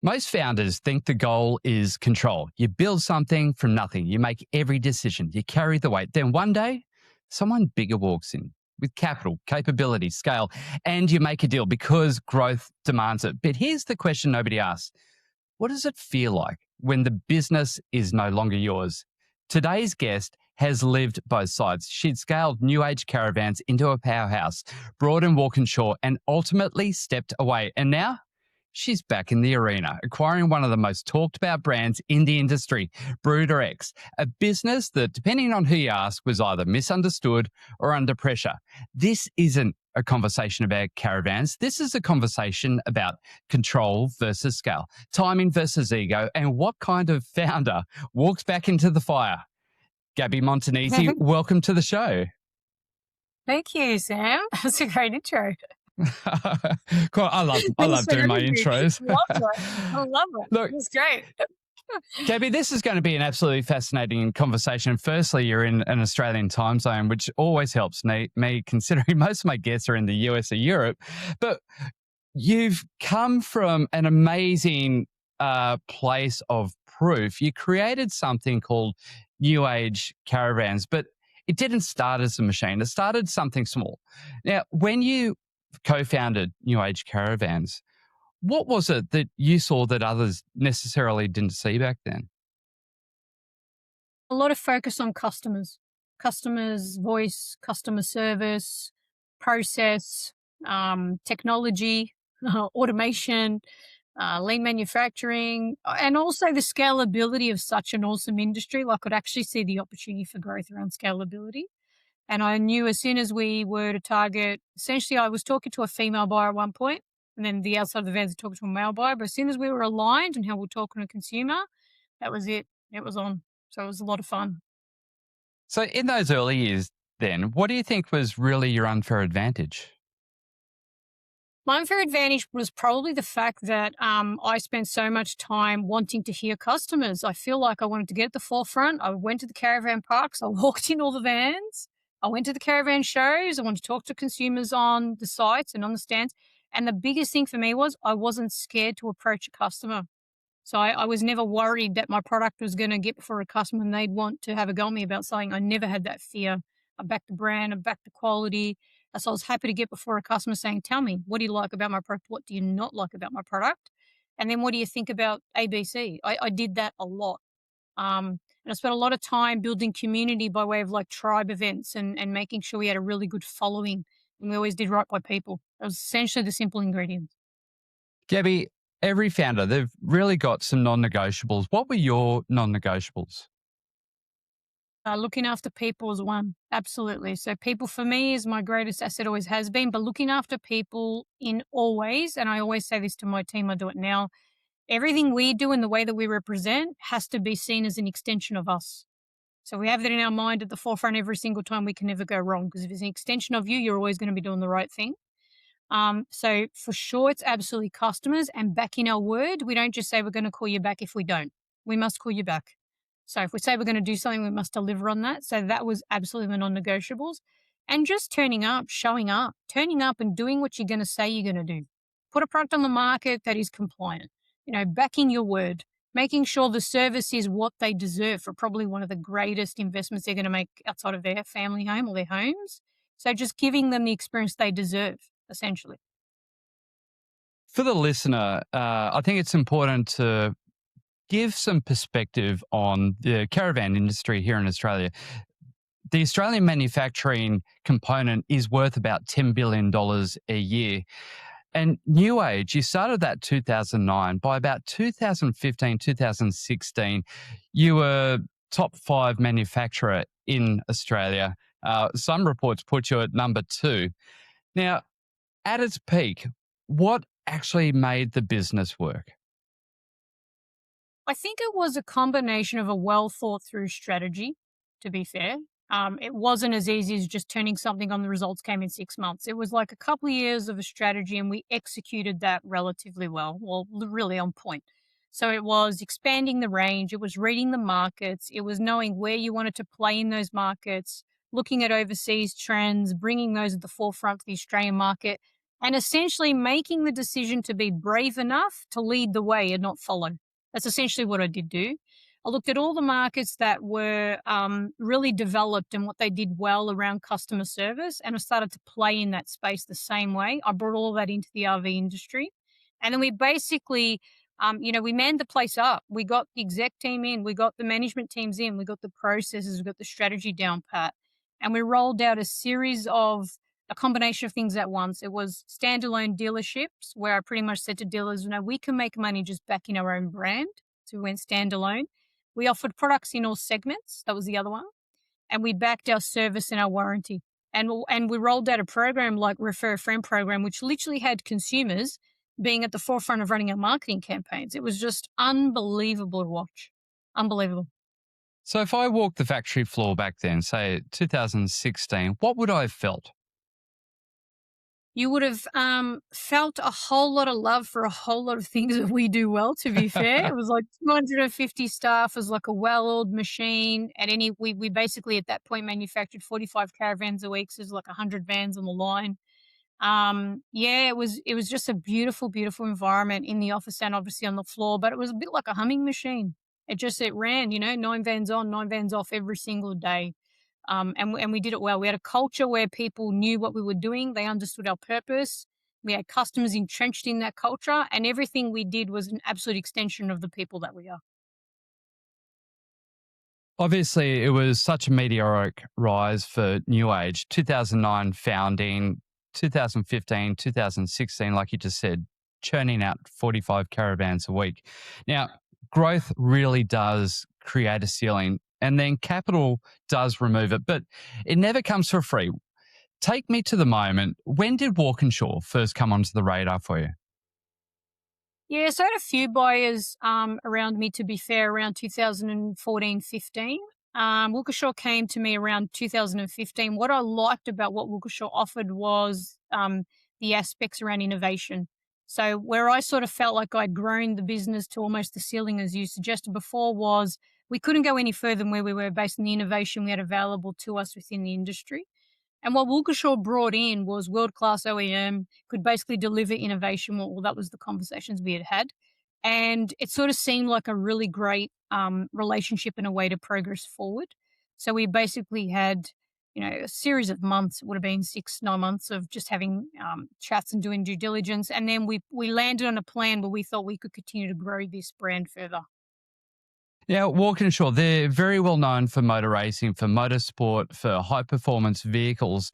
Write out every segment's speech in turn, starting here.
Most founders think the goal is control. You build something from nothing, you make every decision, you carry the weight. Then one day, someone bigger walks in with capital, capability, scale, and you make a deal because growth demands it. But here's the question nobody asks: what does it feel like when the business is no longer yours? Today's guest has lived both sides. She'd scaled New Age Caravans into a powerhouse, brought in Walkinshaw, and ultimately stepped away. And now she's back in the arena, acquiring one of the most talked about brands in the industry, Bruder X, a business that, depending on who you ask, was either misunderstood or under pressure. This isn't a conversation about caravans. This is a conversation about control versus scale, timing versus ego, and what kind of founder walks back into the fire. Gabby Montagnese, welcome to the show. Thank you, Sam. That's a great intro. Cool. I love doing my intros. I love it. Look, it's great. Gabby, this is going to be an absolutely fascinating conversation. Firstly, you're in an Australian time zone, which always helps me considering most of my guests are in the US or Europe. But you've come from an amazing place of proof. You created something called New Age Caravans, but it didn't start as a machine. It started something small. Now, when you co-founded New Age Caravans, what was it that you saw that others necessarily didn't see back then? A lot of focus on customers' voice, customer service, process, technology, automation, lean manufacturing, and also the scalability of such an awesome industry. I could actually see the opportunity for growth around scalability. And I knew as soon as we were to target, essentially I was talking to a female buyer at one point, and then the outside of the vans are talking to a male buyer. But as soon as we were aligned and how we're talking to a consumer, that was it. It was on. So it was a lot of fun. So in those early years then, what do you think was really your unfair advantage? My unfair advantage was probably the fact that I spent so much time wanting to hear customers. I feel like I wanted to get at the forefront. I went to the caravan parks. I walked in all the vans. I went to the caravan shows. I wanted to talk to consumers on the sites and on the stands. And the biggest thing for me was I wasn't scared to approach a customer. So I was never worried that my product was going to get before a customer and they'd want to have a go at me about something. I never had that fear. I backed the brand, I backed the quality. So I was happy to get before a customer saying, tell me, what do you like about my product? What do you not like about my product? And then what do you think about ABC? I did that a lot. And I spent a lot of time building community by way of like tribe events and making sure we had a really good following. And we always did right by people. That was essentially the simple ingredients. Gabby, every founder, they've really got some non-negotiables. What were your non-negotiables? Looking after people is one, absolutely. So people for me is my greatest asset, always has been, but looking after people in all ways, and I always say this to my team, I do it now, everything we do and the way that we represent has to be seen as an extension of us. So we have that in our mind at the forefront every single time. We can never go wrong because if it's an extension of you, you're always going to be doing the right thing. So for sure, it's absolutely customers and backing our word. We don't just say we're going to call you back if we don't. We must call you back. So if we say we're going to do something, we must deliver on that. So that was absolutely my non-negotiables. And just turning up, showing up, turning up and doing what you're going to say you're going to do. Put a product on the market that is compliant, backing your word, making sure the service is what they deserve for probably one of the greatest investments they're going to make outside of their family home or their homes. So just giving them the experience they deserve, essentially. For the listener, I think it's important to give some perspective on the caravan industry here in Australia. The Australian manufacturing component is worth about $10 billion a year. And New Age, you started that 2009. By about 2015, 2016, you were top 5 manufacturer in Australia. Some reports put you at number 2. Now, at its peak, what actually made the business work? I think it was a combination of a well thought through strategy, to be fair. It wasn't as easy as just turning something on. The results came in 6 months. It was like a couple of years of a strategy and we executed that relatively well, really on point. So it was expanding the range. It was reading the markets. It was knowing where you wanted to play in those markets, looking at overseas trends, bringing those at the forefront for the Australian market, and essentially making the decision to be brave enough to lead the way and not follow. That's essentially what I did do. I looked at all the markets that were really developed and what they did well around customer service, and I started to play in that space the same way. I brought all that into the RV industry. And then we basically, we manned the place up. We got the exec team in, we got the management teams in, we got the processes, we got the strategy down pat. And we rolled out a series of a combination of things at once. It was standalone dealerships where I pretty much said to dealers, we can make money just backing our own brand. So we went standalone. We offered products in all segments. That was the other one. And we backed our service and our warranty. And we rolled out a program like Refer a Friend program, which literally had consumers being at the forefront of running our marketing campaigns. It was just unbelievable to watch. Unbelievable. So if I walked the factory floor back then, say 2016, what would I have felt? You would have felt a whole lot of love for a whole lot of things that we do well, to be fair. It was like 250 staff, it was like a well-oiled machine. We basically at that point manufactured 45 caravans a week, so there's like 100 vans on the line. Yeah, it was just a beautiful, beautiful environment in the office and obviously on the floor, but it was a bit like a humming machine. It ran, 9 vans on, 9 vans off every single day. And we did it well. We had a culture where people knew what we were doing. They understood our purpose. We had customers entrenched in that culture, and everything we did was an absolute extension of the people that we are. Obviously, it was such a meteoric rise for New Age. 2009 founding, 2015, 2016, like you just said, churning out 45 caravans a week. Now, growth really does create a ceiling, and then capital does remove it, but it never comes for free. Take me to the moment. When did Walkinshaw first come onto the radar for you? Yeah, so I had a few buyers around me, to be fair, around 2014, 15. Wilkershaw came to me around 2015. What I liked about what Wilkershaw offered was the aspects around innovation. So where I sort of felt like I'd grown the business to almost the ceiling, as you suggested before, was we couldn't go any further than where we were based on the innovation we had available to us within the industry. And what Wilkershaw brought in was world-class OEM, could basically deliver innovation. Well, that was the conversations we had had. And it sort of seemed like a really great relationship and a way to progress forward. So we basically had, a series of months. It would have been 6, 9 months of just having chats and doing due diligence. And then we landed on a plan where we thought we could continue to grow this brand further. Yeah, Walkinshaw, they're very well known for motor racing, for motorsport, for high performance vehicles.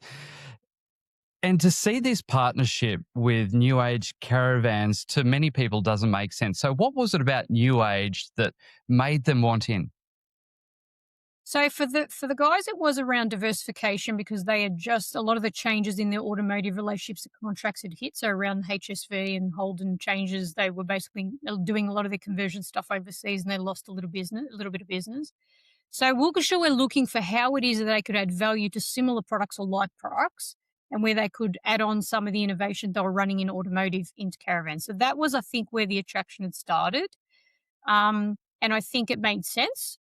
And to see this partnership with New Age Caravans to many people doesn't make sense. So, what was it about New Age that made them want in? So for the guys, it was around diversification because they had just a lot of the changes in their automotive relationships and contracts had hit. So around HSV and Holden changes, they were basically doing a lot of their conversion stuff overseas, and they lost a little bit of business. So Wilkeshire were looking for how it is that they could add value to similar products or like products, and where they could add on some of the innovation they were running in automotive into caravans. So that was, I think, where the attraction had started. And I think it made sense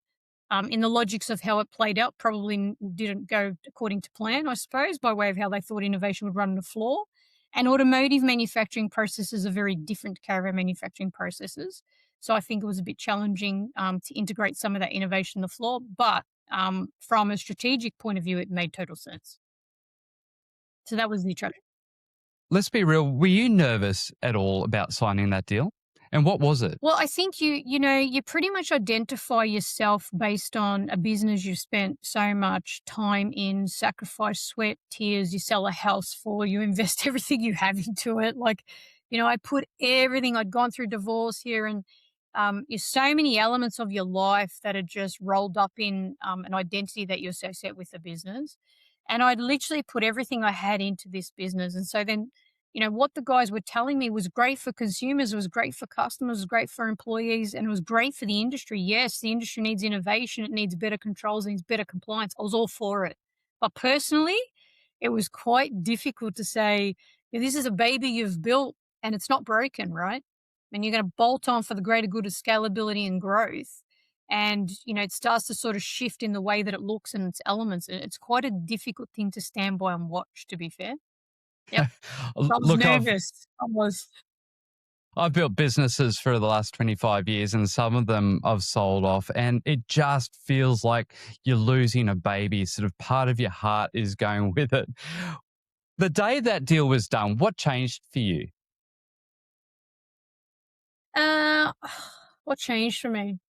in the logics of how it played out, probably didn't go according to plan, I suppose, by way of how they thought innovation would run on the floor. And automotive manufacturing processes are very different to caravan manufacturing processes. So I think it was a bit challenging to integrate some of that innovation on the floor. But from a strategic point of view, it made total sense. So that was the attraction. Let's be real. Were you nervous at all about signing that deal? And what was it? Well, I think you pretty much identify yourself based on a business you've spent so much time in, sacrifice, sweat, tears, you sell a house for, you invest everything you have into it. Like, I put everything, I'd gone through divorce here, and there's so many elements of your life that are just rolled up in an identity that you associate with the business. And I'd literally put everything I had into this business. And so then what the guys were telling me was great for consumers, it was great for customers, it was great for employees, and it was great for the industry. Yes, the industry needs innovation, it needs better controls, it needs better compliance. I was all for it. But personally, it was quite difficult to say, this is a baby you've built and it's not broken, right? And you're going to bolt on for the greater good of scalability and growth. And, it starts to sort of shift in the way that it looks and its elements. It's quite a difficult thing to stand by and watch, to be fair. Yep. I was Look, nervous. I was. I've built businesses for the last 25 years and some of them I've sold off, and it just feels like you're losing a baby. Sort of part of your heart is going with it. The day that deal was done, what changed for you? Uh, what changed for me?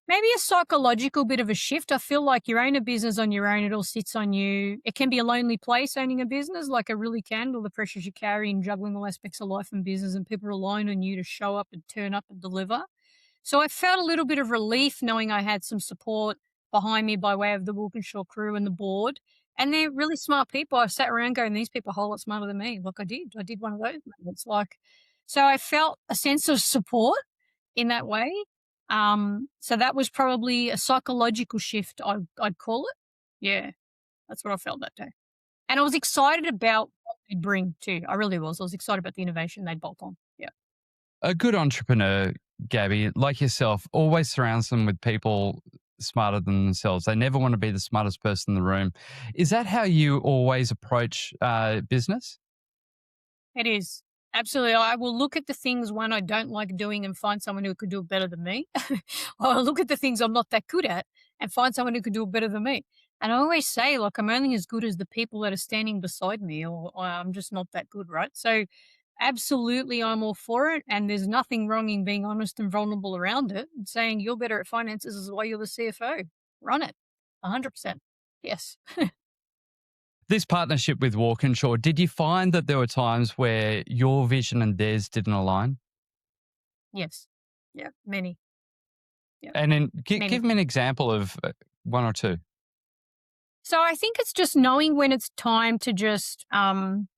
Maybe a psychological bit of a shift. I feel like you own a business on your own, it all sits on you. It can be a lonely place owning a business, like it really can, all the pressures you carry and juggling all aspects of life and business, and people relying on you to show up and turn up and deliver. So I felt a little bit of relief knowing I had some support behind me by way of the Walkinshaw crew and the board. And they're really smart people. I sat around going, these people are a whole lot smarter than me. Like I did. I did one of those moments. Like, so I felt a sense of support in that way. So that was probably a psychological shift, I'd call it. Yeah, that's what I felt that day. And I was excited about what they'd bring too. I really was. I was excited about the innovation they'd bolt on. Yeah. A good entrepreneur, Gabby, like yourself, always surrounds them with people smarter than themselves. They never want to be the smartest person in the room. Is that how you always approach business? It is. Absolutely. I will look at the things one I don't like doing and find someone who could do it better than me. I'll look at the things I'm not that good at and find someone who could do it better than me. And I always say, like, I'm only as good as the people that are standing beside me, or I'm just not that good, right? So, absolutely, I'm all for it. And there's nothing wrong in being honest and vulnerable around it and saying you're better at finances is why you're the CFO. Run it. 100%. Yes. This partnership with Walkinshaw, did you find that there were times where your vision and theirs didn't align? Yes. Yeah. Many. Yeah. And then Many. give me an example of one or two. So I think it's just knowing when it's time to just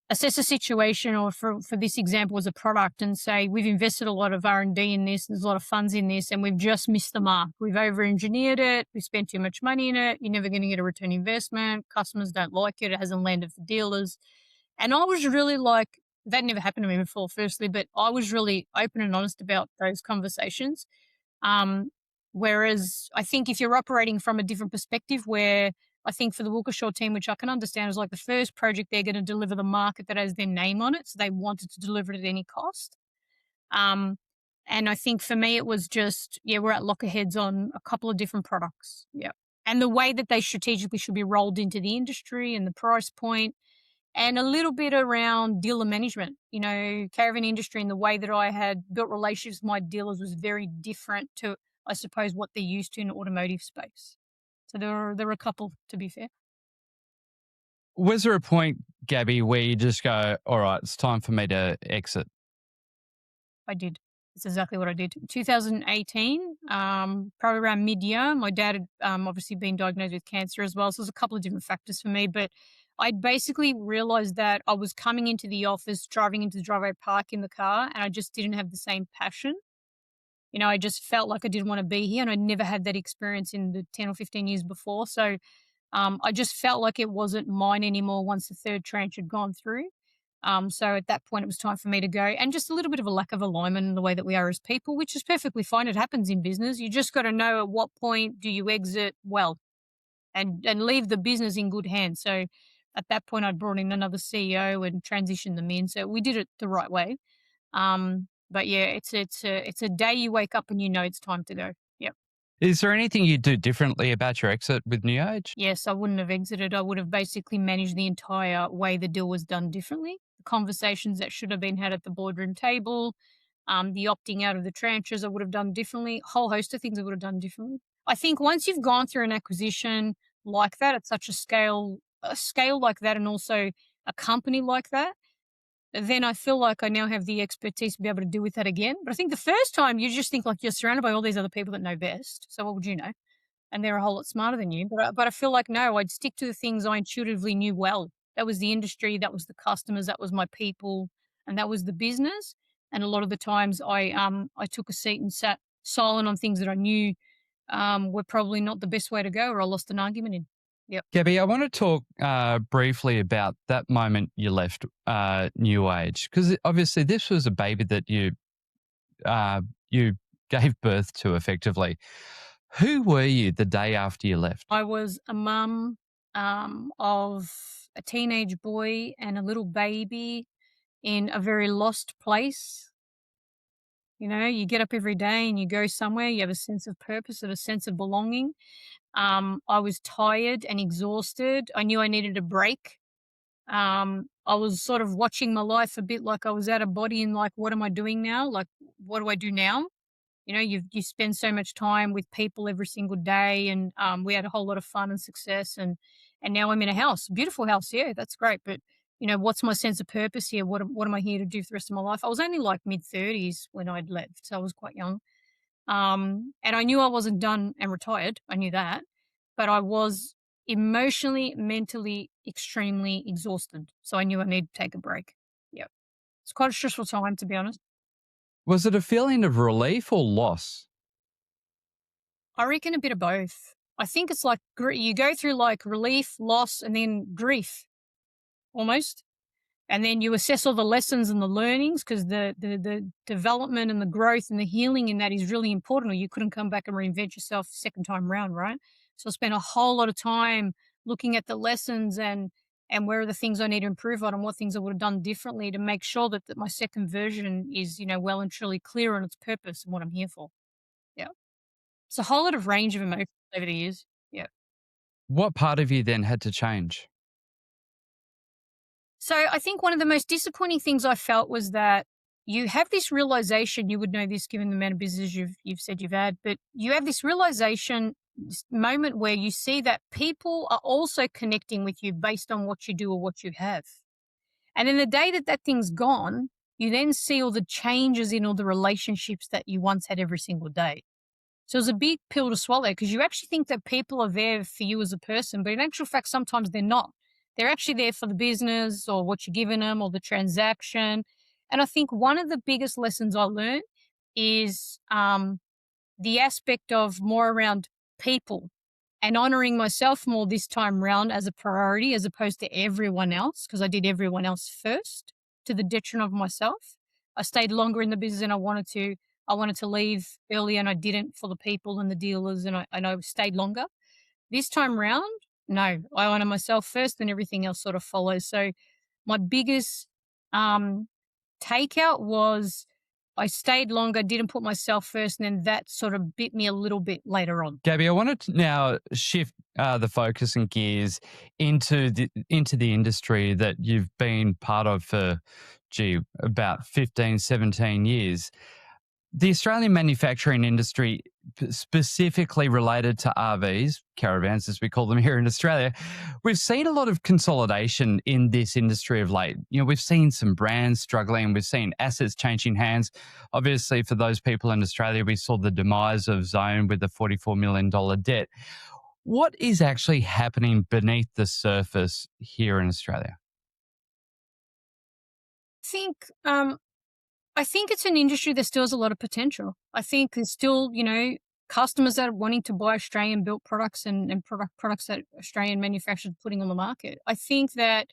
assess a situation, or for this example, was a product, and say we've invested a lot of R&D in this, there's a lot of funds in this, and we've just missed the mark. We've over-engineered it. We spent too much money in it. You're never going to get a return investment. Customers don't like it. It hasn't landed for dealers. And I was really like, that never happened to me before, firstly, but I was really open and honest about those conversations. Um, Whereas I think if you're operating from a different perspective, where I think for the Walkershaw team, which I can understand, is like the first project they're going to deliver the market that has their name on it. So they wanted to deliver it at any cost. Um, and I think for me, it was just, yeah, we're at lockerheads on a couple of different products. Yeah. And the way that they strategically should be rolled into the industry and the price point, and a little bit around dealer management. You know, caravan industry and the way that I had built relationships with my dealers was very different to, I suppose, what they're used to in the automotive space. So there were a couple, to be fair. Was there a point, Gabby, where you just go, all right, it's time for me to exit? I did. That's exactly what I did. 2018, probably around mid-year, my dad had obviously been diagnosed with cancer as well. So there's a couple of different factors for me, but I basically realized that I was coming into the office, driving into the driveway park in the car, and I just didn't have the same passion. You know, I just felt like I didn't want to be here, and I never had that experience in the 10 or 15 years before. So I just felt like it wasn't mine anymore once the third tranche had gone through. So at that point, it was time for me to go, and just a little bit of a lack of alignment in the way that we are as people, which is perfectly fine. It happens in business. You just got to know at what point do you exit well, and leave the business in good hands. So at that point, I'd brought in another CEO and transitioned them in. So we did it the right way. But yeah, it's a day you wake up and you know it's time to go. Yep. Is there anything you do differently about your exit with New Age? Yes, I wouldn't have exited. I would have basically managed the entire way the deal was done differently. The conversations that should have been had at the boardroom table, the opting out of the tranches, I would have done differently. A whole host of things I would have done differently. I think once you've gone through an acquisition like that at such a scale like that, and also a company like that, then I feel like I now have the expertise to be able to deal with that again. But I think the first time you just think like you're surrounded by all these other people that know best. So what would you know? And they're a whole lot smarter than you. But I feel like no, I'd stick to the things I intuitively knew well. That was the industry, that was the customers, that was my people, and that was the business. And a lot of the times I took a seat and sat silent on things that I knew were probably not the best way to go, or I lost an argument in. Yep. Gabby, I want to talk briefly about that moment you left New Age, because obviously this was a baby that you gave birth to effectively. Who were you the day after you left? I was a mum, of a teenage boy and a little baby in a very lost place. You know, you get up every day and you go somewhere, you have a sense of purpose and a sense of belonging. I was tired and exhausted. I knew I needed a break. I was sort of watching my life a bit like I was out of body and like, what am I doing now? Like, what do I do now? You know, you spend so much time with people every single day, and we had a whole lot of fun and success, and now I'm in a house, beautiful house, yeah, that's great. But you know, what's my sense of purpose here? What am I here to do for the rest of my life? I was only like mid-30s when I'd left, so I was quite young. And I knew I wasn't done and retired. I knew that, but I was emotionally, mentally, extremely exhausted. So I knew I needed to take a break. Yeah, it's quite a stressful time, to be honest. Was it a feeling of relief or loss? I reckon a bit of both. I think it's like you go through like relief, loss, and then grief almost. And then you assess all the lessons and the learnings because the development and the growth and the healing in that is really important, or you couldn't come back and reinvent yourself second time round, right? So I spent a whole lot of time looking at the lessons and where are the things I need to improve on and what things I would have done differently to make sure that my second version is, you know, well and truly clear on its purpose and what I'm here for. Yeah. It's a whole lot of range of emotions over the years. Yeah. What part of you then had to change? So I think one of the most disappointing things I felt was that you have this realization, you would know this given the amount of business you've said you've had, but you have this realization, this moment where you see that people are also connecting with you based on what you do or what you have. And then the day that that thing's gone, you then see all the changes in all the relationships that you once had every single day. So it's a big pill to swallow because you actually think that people are there for you as a person, but in actual fact, sometimes they're not. They're actually there for the business or what you're giving them or the transaction. And I think one of the biggest lessons I learned is the aspect of more around people and honoring myself more this time round as a priority as opposed to everyone else because I did everyone else first to the detriment of myself. I stayed longer in the business than I wanted to. I wanted to leave early and I didn't for the people and the dealers and I stayed longer. This time round, no, I honor myself first and everything else sort of follows. So my biggest um, takeout was I stayed longer, didn't put myself first, and then that sort of bit me a little bit later on. Gabby, I wanted to now shift the focus and gears into the industry that you've been part of for, about 15, 17 years. The Australian manufacturing industry, specifically related to RVs, caravans as we call them here in Australia, we've seen a lot of consolidation in this industry of late. You know, we've seen some brands struggling, we've seen assets changing hands. Obviously, for those people in Australia, we saw the demise of Zone with the $44 million debt. What is actually happening beneath the surface here in Australia? I think I think it's an industry that still has a lot of potential. I think there's still, you know, customers that are wanting to buy Australian built products and products that Australian manufacturers are putting on the market. I think that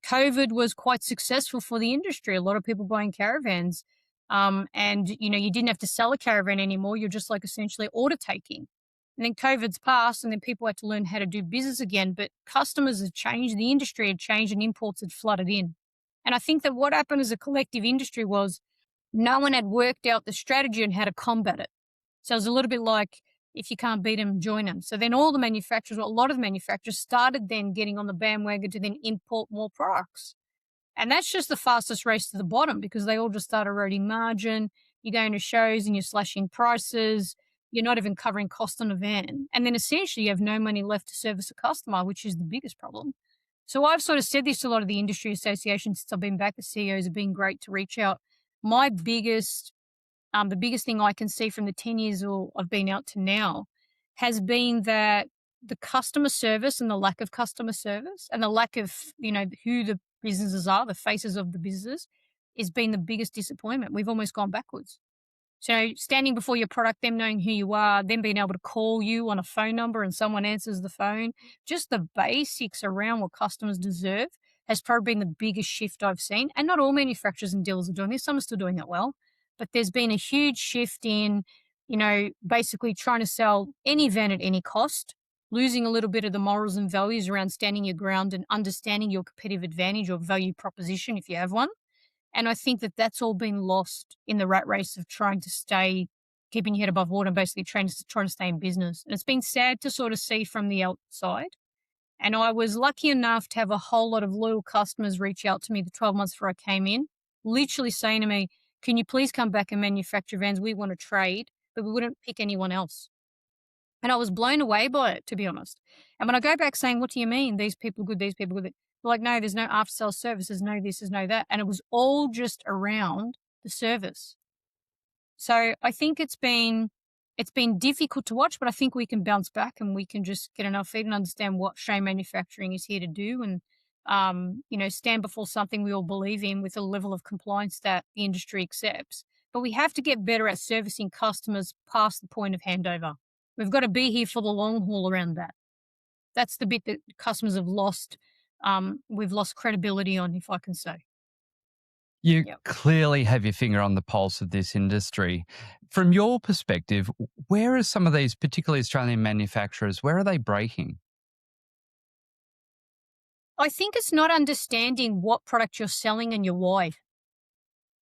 COVID was quite successful for the industry. A lot of people buying caravans. And you know, you didn't have to sell a caravan anymore. You're just like essentially order taking. And then COVID's passed, and then people had to learn how to do business again. But customers had changed, the industry had changed, and imports had flooded in. And I think that what happened as a collective industry was no one had worked out the strategy on how to combat it. So it was a little bit like if you can't beat them, join them. So then all the manufacturers, well, a lot of the manufacturers started then getting on the bandwagon to then import more products. And that's just the fastest race to the bottom because they all just start eroding margin. You're going to shows and you're slashing prices. You're not even covering cost on a van. And then essentially you have no money left to service a customer, which is the biggest problem. So I've sort of said this to a lot of the industry associations since I've been back. The CEOs have been great to reach out. My biggest, the biggest thing I can see from the 10 years I've been out to now has been that the customer service and the lack of customer service and the lack of, you know, who the businesses are, the faces of the business, has been the biggest disappointment. We've almost gone backwards. So standing before your product, them knowing who you are, them being able to call you on a phone number and someone answers the phone, just the basics around what customers deserve has probably been the biggest shift I've seen. And not all manufacturers and dealers are doing this. Some are still doing it well, but there's been a huge shift in, you know, basically trying to sell any van at any cost losing a little bit of the morals and values around standing your ground and understanding your competitive advantage or value proposition if you have one. And I think that that's all been lost in the rat race of trying to stay, keeping your head above water and basically trying to stay in business. And it's been sad to sort of see from the outside. And I was lucky enough to have a whole lot of loyal customers reach out to me the 12 months before I came in, literally saying to me, can you please come back and manufacture vans? We want to trade, but we wouldn't pick anyone else. And I was blown away by it, to be honest. And when I go back saying, what do you mean? These people are good, these people are good. They're like, no, there's no after sales service, there's no this, there's no that. And it was all just around the service. So I think it's been difficult to watch, but I think we can bounce back and we can just get on our feet and understand what Shane Manufacturing is here to do and stand before something we all believe in with a level of compliance that the industry accepts. But we have to get better at servicing customers past the point of handover. We've got to be here for the long haul around that. That's the bit that customers have lost. We've lost credibility on, if I can say. You Yep. clearly have your finger on the pulse of this industry. From your perspective, where are some of these, particularly Australian manufacturers, where are they breaking? I think it's not understanding what product you're selling and your why.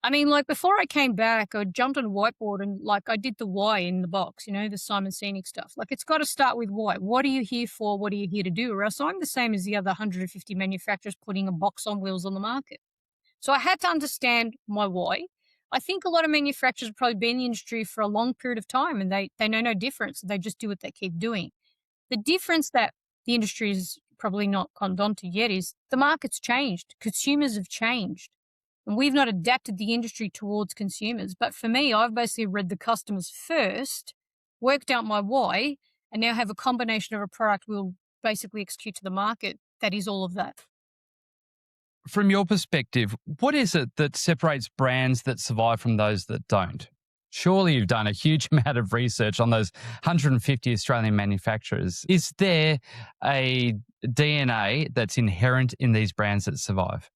I mean, like before I came back, I jumped on a whiteboard and like I did the why in the box, the Simon Sinek stuff. Like it's got to start with why. What are you here for? What are you here to do? Or else I'm the same as the other 150 manufacturers putting a box on wheels on the market. So I had to understand my why. I think a lot of manufacturers have probably been in the industry for a long period of time and they know no difference. They just do what they keep doing. The difference that the industry is probably not conned on to yet is the market's changed. Consumers have changed. And we've not adapted the industry towards consumers. But for me, I've basically read the customers first, worked out my why, and now have a combination of a product we'll basically execute to the market that is all of that. From your perspective, what is it that separates brands that survive from those that don't? Surely you've done a huge amount of research on those 150 Australian manufacturers. Is there a DNA that's inherent in these brands that survive?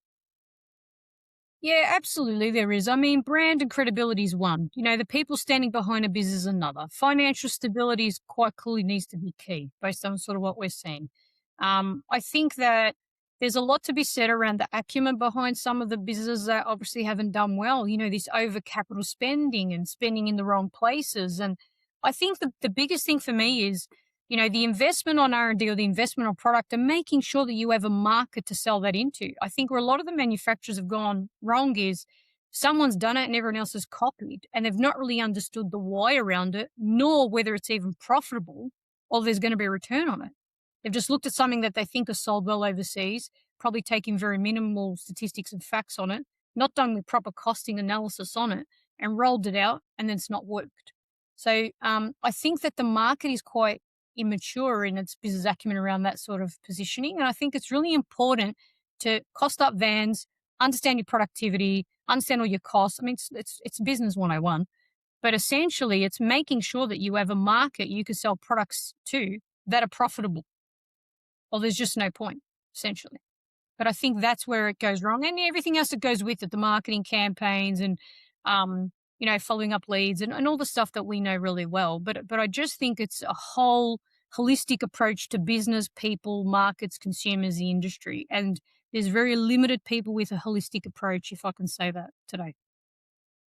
Yeah, absolutely there is. I mean, brand and credibility is one. The people standing behind a business is another. Financial stability is quite clearly needs to be key based on sort of what we're seeing. I think that there's a lot to be said around the acumen behind some of the businesses that obviously haven't done well. This over capital spending and spending in the wrong places. And I think the biggest thing for me is the investment on R&D or the investment on product and making sure that you have a market to sell that into. I think where a lot of the manufacturers have gone wrong is someone's done it and everyone else has copied and they've not really understood the why around it, nor whether it's even profitable or there's going to be a return on it. They've just looked at something that they think is sold well overseas, probably taking very minimal statistics and facts on it, not done with proper costing analysis on it, and rolled it out, and then it's not worked. So I think that the market is quite immature in its business acumen around that sort of positioning. And I think it's really important to cost up vans, understand your productivity, understand all your costs. I mean, it's business 101, but essentially it's making sure that you have a market you can sell products to that are profitable. Or there's just no point, essentially. But I think that's where it goes wrong. And everything else that goes with it, the marketing campaigns and following up leads and all the stuff that we know really well. But I just think it's a whole holistic approach to business, people, markets, consumers, the industry. And there's very limited people with a holistic approach, if I can say that today.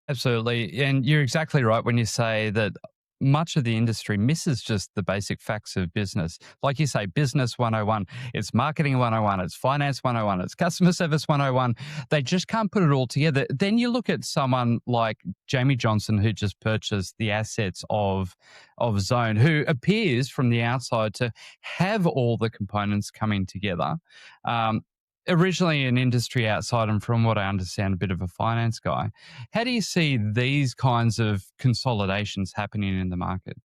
Absolutely. And you're exactly right when you say that much of the industry misses just the basic facts of business. Like you say, business 101, it's marketing 101, it's finance 101, it's customer service 101. They just can't put it all together. Then you look at someone like Jamie Johnson, who just purchased the assets of Zone, who appears from the outside to have all the components coming together. Originally an industry outside, and from what I understand, a bit of a finance guy. How do you see these kinds of consolidations happening in the market?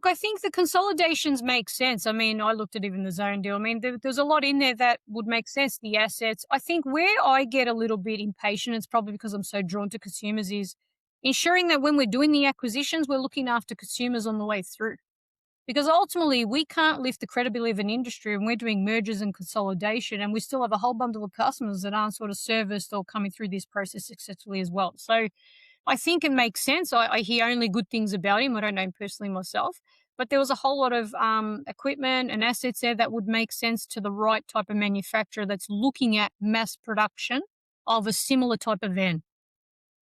Look, I think the consolidations make sense. I mean, I looked at even the Zone deal. I mean, there's a lot in there that would make sense, the assets. I think where I get a little bit impatient, it's probably because I'm so drawn to consumers, is ensuring that when we're doing the acquisitions, we're looking after consumers on the way through. Because ultimately, we can't lift the credibility of an industry and we're doing mergers and consolidation, and we still have a whole bundle of customers that aren't sort of serviced or coming through this process successfully as well. So I think it makes sense. I hear only good things about him. I don't know him personally myself. but there was a whole lot of equipment and assets there that would make sense to the right type of manufacturer that's looking at mass production of a similar type of van.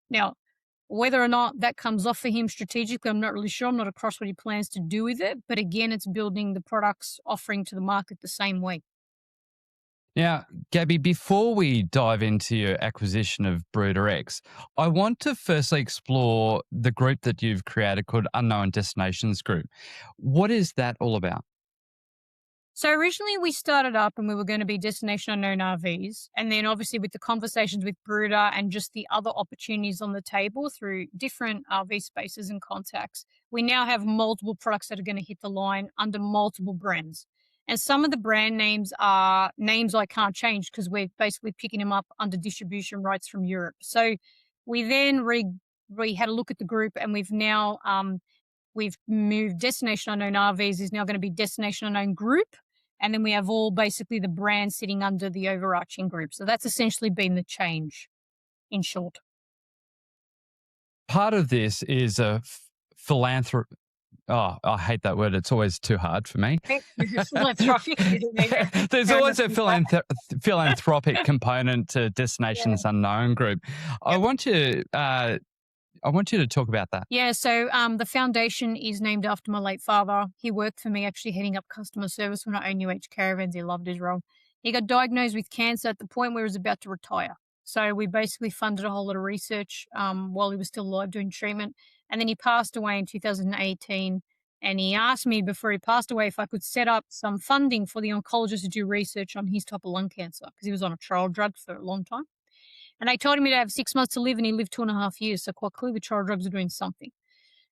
Now, whether or not that comes off for him strategically, I'm not really sure. I'm not across what he plans to do with it. But again, it's building the products offering to the market the same way. Now, Gabby, before we dive into your acquisition of Bruder X, I want to firstly explore the group that you've created called Unknown Destinations Group. What is that all about? So originally we started up and we were going to be Destination Unknown RVs. And then obviously with the conversations with Bruder and just the other opportunities on the table through different RV spaces and contacts, we now have multiple products that are going to hit the line under multiple brands. And some of the brand names are names I can't change because we're basically picking them up under distribution rights from Europe. So we then we had a look at the group and we've moved Destination Unknown RVs is now going to be Destination Unknown Group. And then we have all basically the brands sitting under the overarching group. So that's essentially been the change in short. Part of this is a philanthropy. Oh, I hate that word. It's always too hard for me. Philanthropic. There's always a philanthropic component to Destinations Unknown Group. I want you to talk about that. Yeah, so the foundation is named after my late father. He worked for me actually heading up customer service when I owned Age Caravans. He loved his role. He got diagnosed with cancer at the point where he was about to retire. So we basically funded a whole lot of research while he was still alive doing treatment. And then he passed away in 2018. And he asked me before he passed away if I could set up some funding for the oncologist to do research on his type of lung cancer because he was on a trial drug for a long time. And they told him he'd have 6 months to live, and he lived 2.5 years. So quite clearly, the trial drugs are doing something.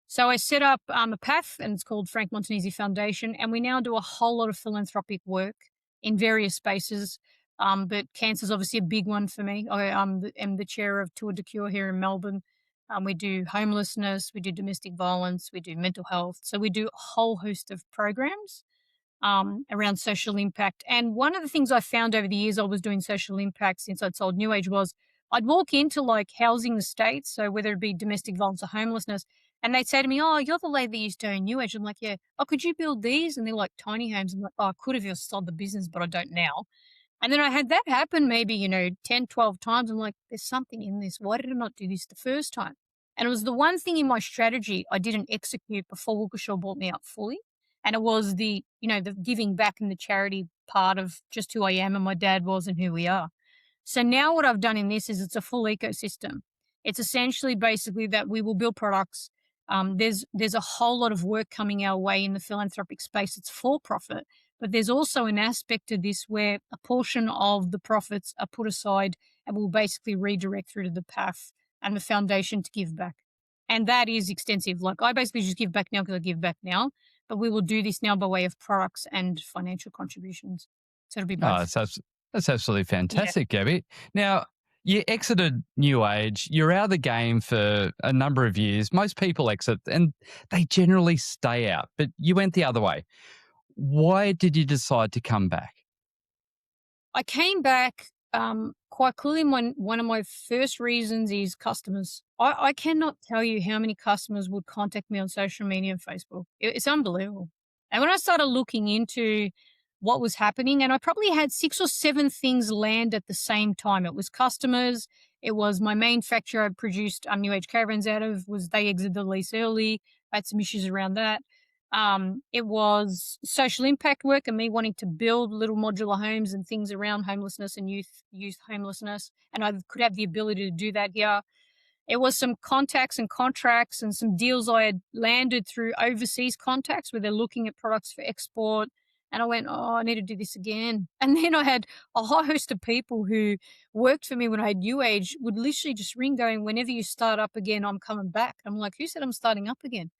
So I set up a path, and it's called Frank Montagnese Foundation, and we now do a whole lot of philanthropic work in various spaces. But cancer is obviously a big one for me. I am the chair of Tour de Cure here in Melbourne. We do homelessness, we do domestic violence, we do mental health. So we do a whole host of programs around social impact. And one of the things I found over the years I was doing social impact since I'd sold New Age was I'd walk into like housing estates, so whether it be domestic violence or homelessness, and they'd say to me, "Oh, you're the lady that used to own New Age." I'm like, "Yeah." "Oh, could you build these?" And they're like tiny homes. I'm like, "Oh, I could have if I sold the business, but I don't now." And then I had that happen maybe, 10, 12 times. I'm like, there's something in this. Why did I not do this the first time? And it was the one thing in my strategy I didn't execute before Walkershaw bought me up fully. And it was the giving back and the charity part of just who I am and my dad was and who we are. So now what I've done in this is it's a full ecosystem. It's essentially basically that we will build products. There's a whole lot of work coming our way in the philanthropic space. It's for profit, but there's also an aspect to this where a portion of the profits are put aside and will basically redirect through to the path and the foundation to give back. And that is extensive. Like I basically just give back now because I give back now, but we will do this now by way of products and financial contributions. So it'll be both. Oh, that's absolutely fantastic, Gabby. Now, you exited New Age. You're out of the game for a number of years. Most people exit and they generally stay out, but you went the other way. Why did you decide to come back? I came back quite clearly. One of my first reasons is customers. I cannot tell you how many customers would contact me on social media and Facebook. It's unbelievable. And when I started looking into what was happening, and I probably had 6 or 7 things land at the same time. It was customers. It was my manufacturer I produced New Age Caravans out of. Was they exited the lease early? I had some issues around that. It was social impact work and me wanting to build little modular homes and things around homelessness and youth homelessness. And I could have the ability to do that here. It was some contacts and contracts and some deals I had landed through overseas contacts where they're looking at products for export. And I went, oh, I need to do this again. And then I had a whole host of people who worked for me when I had New Age would literally just ring going, whenever you start up again, I'm coming back. I'm like, who said I'm starting up again?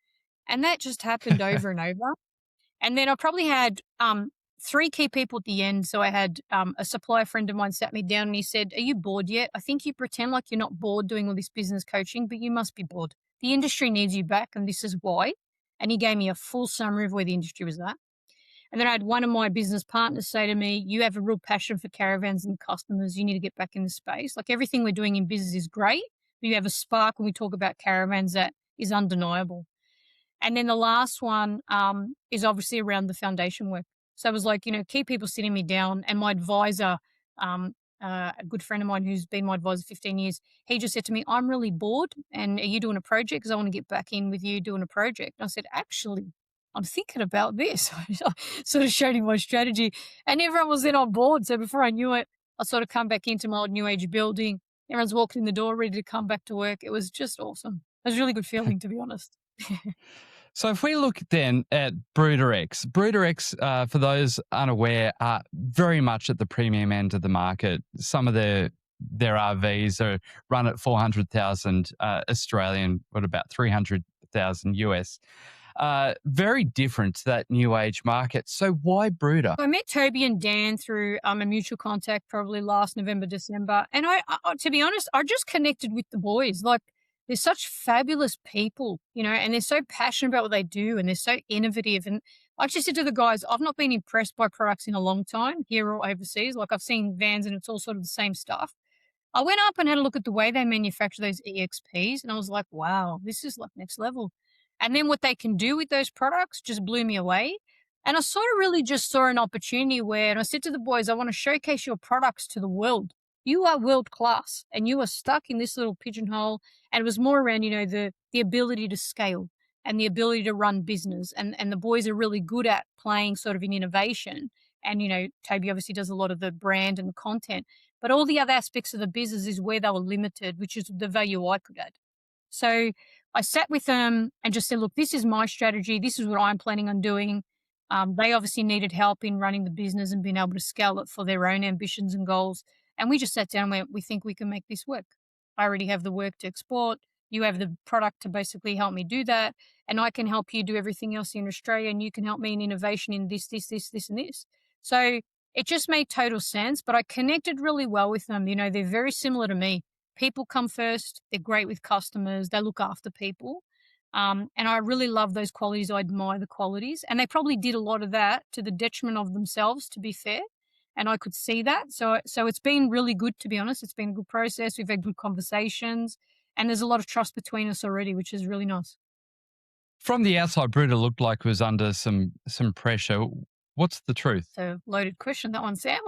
And that just happened over and over. And then I probably had 3 key people at the end. So I had a supplier friend of mine sat me down and he said, are you bored yet? I think you pretend like you're not bored doing all this business coaching, but you must be bored. The industry needs you back and this is why. And he gave me a full summary of where the industry was at. And then I had one of my business partners say to me, you have a real passion for caravans and customers. You need to get back in the space. Like everything we're doing in business is great, but you have a spark when we talk about caravans that is undeniable. And then the last one is obviously around the foundation work. So it was like, keep people sitting me down. And my advisor, um, a good friend of mine who's been my advisor 15 years, he just said to me, I'm really bored. And are you doing a project? Because I want to get back in with you doing a project. And I said, actually, I'm thinking about this. I sort of showed him my strategy, and everyone was then on board. So before I knew it, I sort of come back into my old new age building. Everyone's walking in the door ready to come back to work. It was just awesome. It was a really good feeling, to be honest. So if we look then at Bruder X, Bruder X, for those unaware, are very much at the premium end of the market. Some of their RVs are run at 400,000 Australian, what about 300,000 US. Very different to that new age market. So why Bruder? I met Toby and Dan through a mutual contact probably last November, December. And to be honest, I just connected with the boys. Like, they're such fabulous people, and they're so passionate about what they do, and they're so innovative. And I just said to the guys, I've not been impressed by products in a long time here or overseas. Like, I've seen vans and it's all sort of the same stuff. I went up and had a look at the way they manufacture those EXPs, and I was like, wow, this is like next level. And then what they can do with those products just blew me away. And I sort of really just saw an opportunity where, and I said to the boys, I want to showcase your products to the world. You are world class, and you are stuck in this little pigeonhole. And it was more around, the ability to scale and the ability to run business. And the boys are really good at playing sort of in innovation. And, Toby obviously does a lot of the brand and the content, but all the other aspects of the business is where they were limited, which is the value I could add. So I sat with them and just said, look, this is my strategy. This is what I'm planning on doing. They obviously needed help in running the business and being able to scale it for their own ambitions and goals. And we just sat down and went, we think we can make this work. I already have the work to export. You have the product to basically help me do that. And I can help you do everything else in Australia. And you can help me in innovation in this, and this. So it just made total sense. But I connected really well with them. They're very similar to me. People come first. They're great with customers. They look after people. And I really love those qualities. I admire the qualities. And they probably did a lot of that to the detriment of themselves, to be fair. And I could see that. So it's been really good, to be honest. It's been a good process. We've had good conversations. And there's a lot of trust between us already, which is really nice. From the outside, Bruder looked like it was under some pressure. What's the truth? So loaded question, that one, Sam.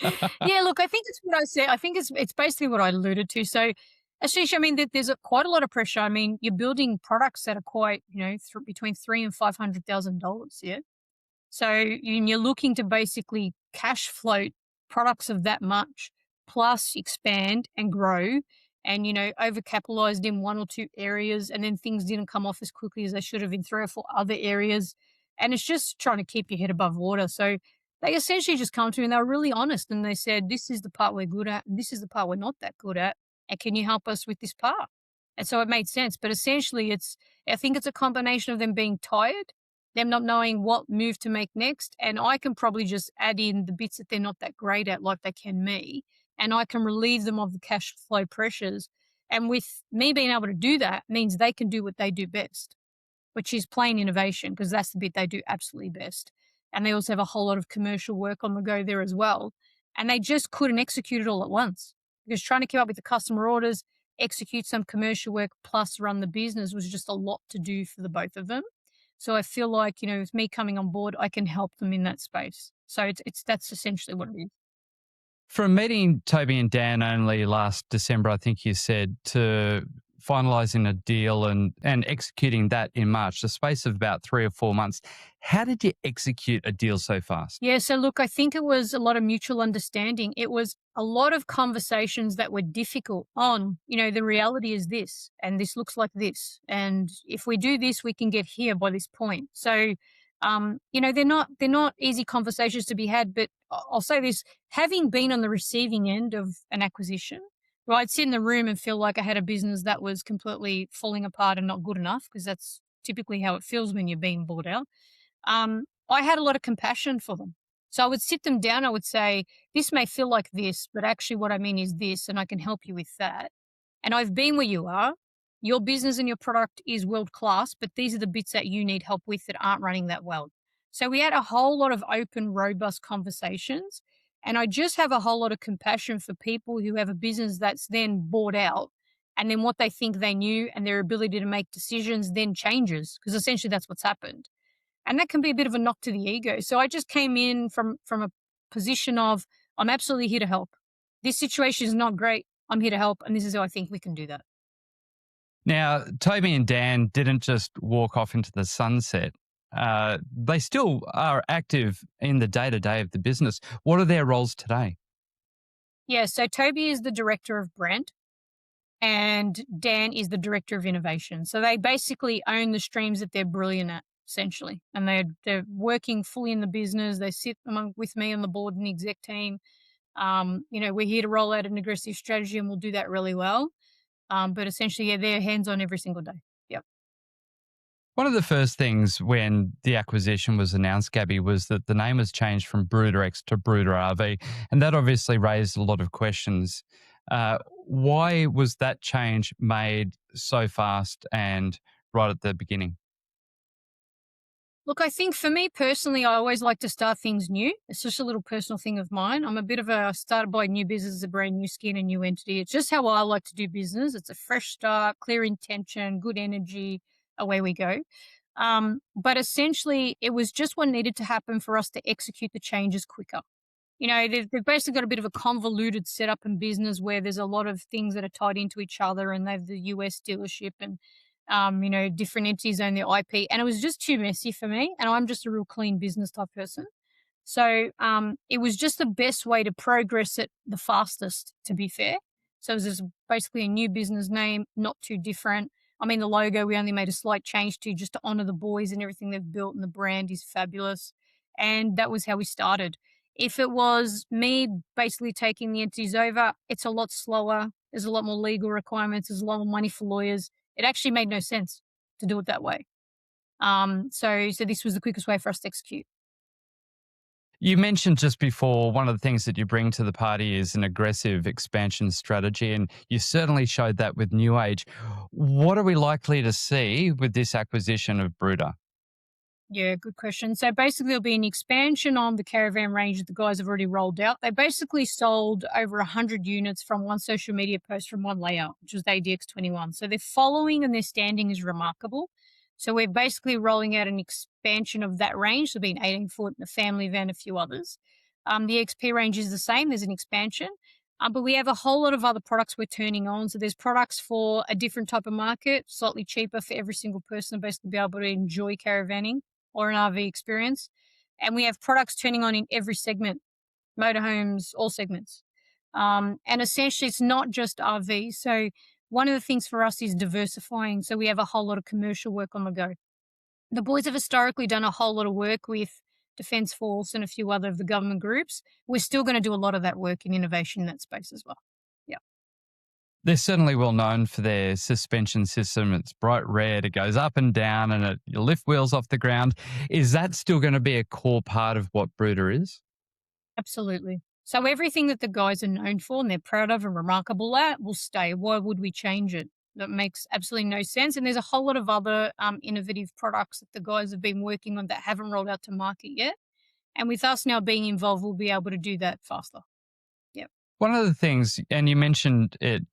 Yeah, look, I think it's what I said. I think it's basically what I alluded to. So essentially, I mean, there's quite a lot of pressure. I mean, you're building products that are quite, between $300,000 and $500,000. Yeah. So you're looking to basically cash float products of that much, plus expand and grow, and overcapitalized in one or two areas, and then things didn't come off as quickly as they should have in three or four other areas. And it's just trying to keep your head above water. So they essentially just come to me and they were really honest, and they said, this is the part we're good at, and this is the part we're not that good at. And can you help us with this part? And so it made sense. But essentially I think it's a combination of them being tired, them not knowing what move to make next. And I can probably just add in the bits that they're not that great at, like they can me, and I can relieve them of the cash flow pressures. And with me being able to do that means they can do what they do best, which is plain innovation, because that's the bit they do absolutely best. And they also have a whole lot of commercial work on the go there as well. And they just couldn't execute it all at once, because trying to keep up with the customer orders, execute some commercial work, plus run the business was just a lot to do for the both of them. So I feel like, with me coming on board, I can help them in that space. So that's essentially what it is. From meeting Toby and Dan only last December, I think you said, to finalising a deal and executing that in March, the space of about 3 or 4 months. How did you execute a deal so fast? Yeah, so look, I think it was a lot of mutual understanding. It was a lot of conversations that were difficult on, the reality is this, and this looks like this. And if we do this, we can get here by this point. So, they're not easy conversations to be had, but I'll say this, having been on the receiving end of an acquisition, well, I'd sit in the room and feel like I had a business that was completely falling apart and not good enough, because that's typically how it feels when you're being bought out. I had a lot of compassion for them. So I would sit them down. I would say, this may feel like this, but actually what I mean is this, and I can help you with that. And I've been where you are. Your business and your product is world class, but these are the bits that you need help with that aren't running that well. So we had a whole lot of open, robust conversations. And I just have a whole lot of compassion for people who have a business that's then bought out And then what they think they knew and their ability to make decisions then changes, because essentially that's what's happened. And that can be a bit of a knock to the ego. So I just came in from a position of, I'm absolutely here to help. This situation is not great. I'm here to help, and this is how I think we can do that. Now, Toby and Dan didn't just walk off into the sunset. They still are active in the day to day of the business. What are their roles today? Yeah, so Toby is the director of brand and Dan is the director of innovation. So they basically own the streams that they're brilliant at, essentially. And they're working fully in the business. They sit with me on the board and the exec team. We're here to roll out an aggressive strategy and we'll do that really well. But essentially, yeah, they're hands on every single day. Yep. One of the first things when the acquisition was announced, Gabby, was that the name was changed from Bruder X to Bruder RV. And that obviously raised a lot of questions. Why was that change made so fast and right at the beginning? Look, I think for me personally, I always like to start things new. It's just a little personal thing of mine. I'm a bit of a started by new business, a brand new skin, a new entity. It's just how I like to do business. It's a fresh start, clear intention, good energy. Away we go. But essentially, it was just what needed to happen for us to execute the changes quicker. They've basically got a bit of a convoluted setup in business where there's a lot of things that are tied into each other, and they've the US dealership and different entities own their IP, and it was just too messy for me. And I'm just a real clean business type person. So it was just the best way to progress it the fastest, to be fair. So it was just basically a new business name, not too different. I mean, the logo, we only made a slight change to just to honor the boys and everything they've built, and the brand is fabulous. And that was how we started. If it was me basically taking the entities over, it's a lot slower. There's a lot more legal requirements. There's a lot more money for lawyers. It actually made no sense to do it that way. So this was the quickest way for us to execute. You mentioned just before one of the things that you bring to the party is an aggressive expansion strategy, and you certainly showed that with New Age. What are we likely to see with this acquisition of Bruder? Yeah, good question. So basically, there'll be an expansion on the Caravan range that the guys have already rolled out. They basically sold over 100 units from one social media post from one layout, which was the ADX21. So their following and their standing is remarkable. So we're basically rolling out an expansion of that range. So being 18-foot, the family van, a few others. The XP range is the same. There's an expansion. But we have a whole lot of other products we're turning on. So there's products for a different type of market, slightly cheaper for every single person to basically be able to enjoy caravanning or an RV experience. And we have products turning on in every segment, motorhomes, all segments. And essentially, it's not just RV. So one of the things for us is diversifying. So we have a whole lot of commercial work on the go. The boys have historically done a whole lot of work with Defence Force and a few other of the government groups. We're still going to do a lot of that work in innovation in that space as well. Yeah. They're certainly well known for their suspension system. It's bright red, it goes up and down, and you lift wheels off the ground. Is that still going to be a core part of what Bruder is? Absolutely. So everything that the guys are known for and they're proud of and remarkable at will stay. Why would we change it? That makes absolutely no sense. And there's a whole lot of other innovative products that the guys have been working on that haven't rolled out to market yet. And with us now being involved, we'll be able to do that faster. Yep. One of the things, and you mentioned it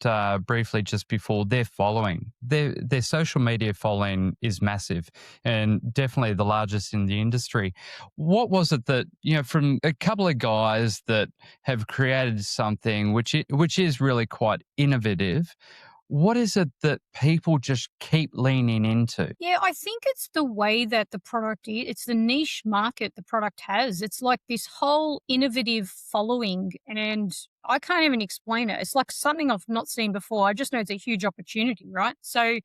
briefly just before, their following, their social media following is massive and definitely the largest in the industry. What was it that, from a couple of guys that have created something which is really quite innovative, what is it that people just keep leaning into? Yeah, I think it's the way that the product is. It's the niche market the product has. It's like this whole innovative following, and I can't even explain it. It's like something I've not seen before. I just know it's a huge opportunity, right? So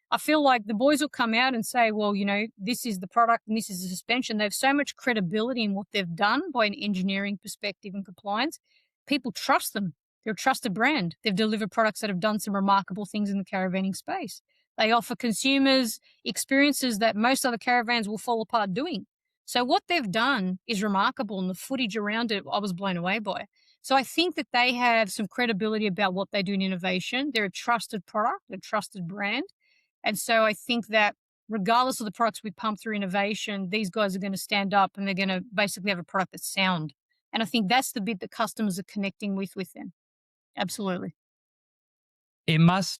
I feel like the boys will come out and say, well, this is the product and this is the suspension. They have so much credibility in what they've done by an engineering perspective and compliance. People trust them. They're a trusted brand. They've delivered products that have done some remarkable things in the caravanning space. They offer consumers experiences that most other caravans will fall apart doing. So what they've done is remarkable, and the footage around it, I was blown away by. So I think that they have some credibility about what they do in innovation. They're a trusted product, a trusted brand. And so I think that regardless of the products we pump through innovation, these guys are going to stand up and they're going to basically have a product that's sound. And I think that's the bit that customers are connecting with them. Absolutely. It must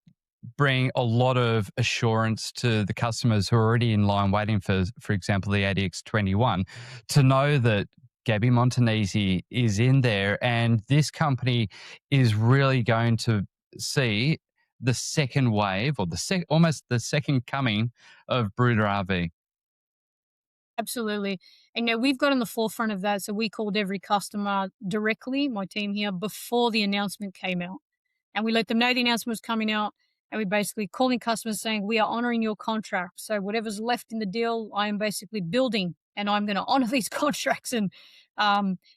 bring a lot of assurance to the customers who are already in line waiting for example, the ADX 21, to know that Gabby Montagnese is in there and this company is really going to see the second wave or almost the second coming of Bruder RV. Absolutely. And we've got on the forefront of that. So we called every customer directly, my team here, before the announcement came out. And we let them know the announcement was coming out. And we basically calling customers saying, we are honoring your contract. So whatever's left in the deal, I am basically building and I'm going to honor these contracts. And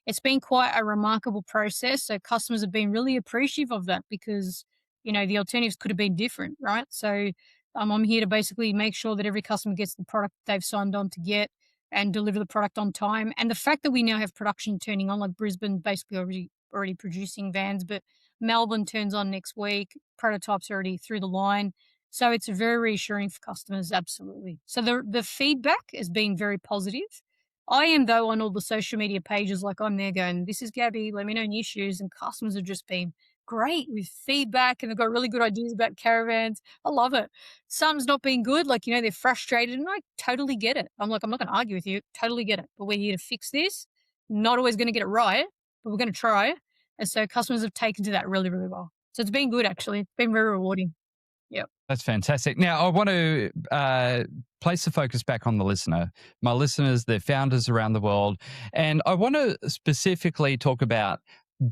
it's been quite a remarkable process. So customers have been really appreciative of that because, the alternatives could have been different, right? So I'm here to basically make sure that every customer gets the product they've signed on to get and deliver the product on time. And the fact that we now have production turning on, like Brisbane basically already producing vans, but Melbourne turns on next week. Prototypes already through the line. So it's very reassuring for customers, absolutely. So the feedback has been very positive. I am, though, on all the social media pages, like I'm there going, this is Gabby, let me know any issues. And customers have just been great with feedback and they've got really good ideas about caravans. I love it. Some's not been good, like, they're frustrated and I totally get it. I'm like, I'm not going to argue with you, totally get it. But we're here to fix this. Not always going to get it right, but we're going to try. And so customers have taken to that really, really well. So it's been good, actually. It's been very rewarding. Yep. That's fantastic. Now, I want to place the focus back on the listener. My listeners, they're founders around the world. And I want to specifically talk about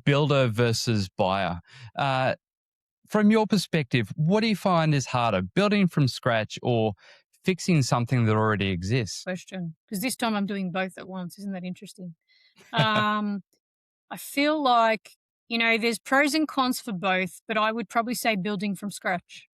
builder versus buyer. From your perspective, what do you find is harder, building from scratch or fixing something that already exists? Question. Because this time I'm doing both at once. Isn't that interesting? Um, I feel like, there's pros and cons for both, but I would probably say building from scratch.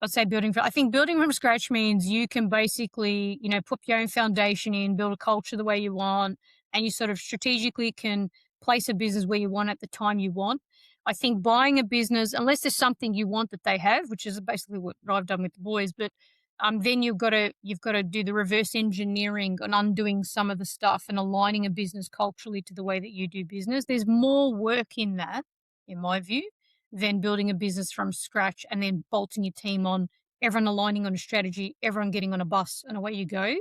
I think building from scratch means you can basically, put your own foundation in, build a culture the way you want, and you sort of strategically can place a business where you want at the time you want. I think buying a business, unless there's something you want that they have, which is basically what I've done with the boys, but then you've got to do the reverse engineering and undoing some of the stuff and aligning a business culturally to the way that you do business. There's more work in that, in my view, than building a business from scratch and then bolting your team on, everyone aligning on a strategy, everyone getting on a bus, and away you go.